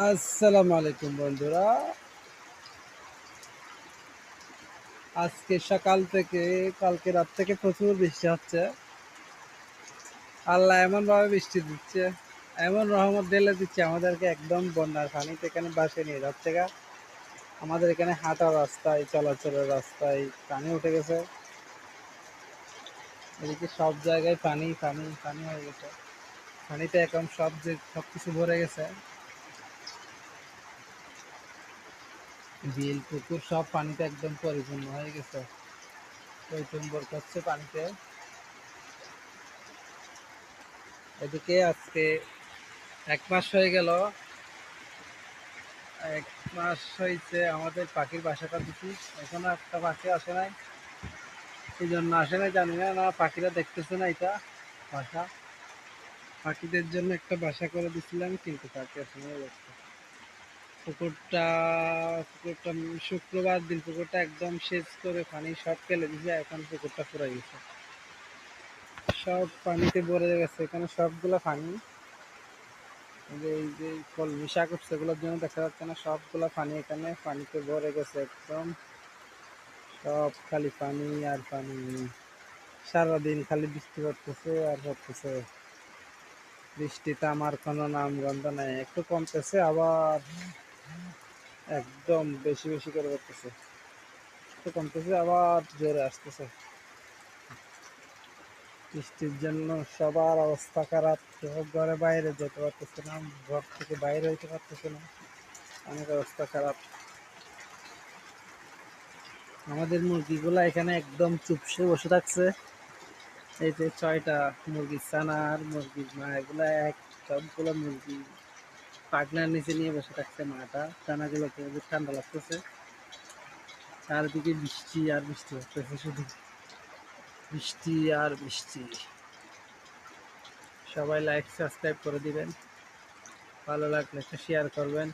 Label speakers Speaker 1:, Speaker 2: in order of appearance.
Speaker 1: আসসালামু আলাইকুম বন্ধুরা। আজকে সকাল থেকে কালকে রাত থেকে প্রচুর বৃষ্টি হচ্ছে। আল্লাহ এমনভাবে বৃষ্টি দিচ্ছে, এমন রহমত ঢেলে দিচ্ছে আমাদেরকে, একদম বন্যার পানিতে এখানে ভাসিয়ে নিয়ে যাচ্ছে গা। আমাদের এখানে হাঁটার রাস্তায়, চলাচলের রাস্তায় পানি উঠে গেছে। এদিকে সব জায়গায় পানি পানি পানি হয়ে গেছে। পানিতে এখন সবকিছু ভরে গেছে। বিল পুকুর সব পানিতে একদম পরিপূর্ণ হয়ে গেছে, টইটুম্বর করছে পানিতে। এদিকে আজকে 1 মাস হয়ে গেল। 1 মাস হয়েছে আমাদের পাখির বাসাটা দিছি, এখনো একটা পাখি আসে নাই। এই জন্য আসে নাই জানি না, না পাখিরা দেখতেছে না এটা বাসা। পাখিদের জন্য একটা বাসা করে দিছিলাম, কিন্তু পাখি আসে নাই। পুকুরটা পুকুরটা শুক্রবার দিন পুকুরটা একদম সেচ করে পানি সব ফেলে দিছে, এখন পুকুরটা পুরাই গেছে, সব পানিতে ভরে গেছে। এখানে সবগুলা পানি, এই যে কলমি শাক উঠছে, এগুলোর জন্য দেখা যাচ্ছে না, সবগুলা পানি এখানে পানিতে ভরে গেছে একদম। সব খালি পানি আর পানি, সারাদিন খালি বৃষ্টি পড়তেছে আর পড়তেছে। বৃষ্টিতে আমার কোনো নাম গন্ধ নাই, একটু কমতেছে আবার একদম বেশি বেশি করে পড়তেছে, একটু কমতেছে আবার জোরে আসতেছে। বৃষ্টির জন্য সবার অবস্থা খারাপ, কেউ ঘরে বাইরে যেতে পারতেছে না, ঘর থেকে বাইরে হইতে পারতেছে না, অনেক অবস্থা খারাপ। আমাদের মুরগিগুলা এখানে একদম চুপসে বসে থাকছে। এই যে 6টা মুরগির ছানা আর মুরগির মা, এগুলা সবগুলো মুরগি পাখনার নিচে নিয়ে বসে থাকছে মাটা, ছানাগুলোকে ঠান্ডা লাগতেছে। চারদিকে বৃষ্টি আর বৃষ্টি হচ্ছে, শুধু বৃষ্টি আর বৃষ্টি। সবাই লাইক সাবস্ক্রাইব করে দিবেন, ভালো লাগলে একটা শেয়ার করবেন।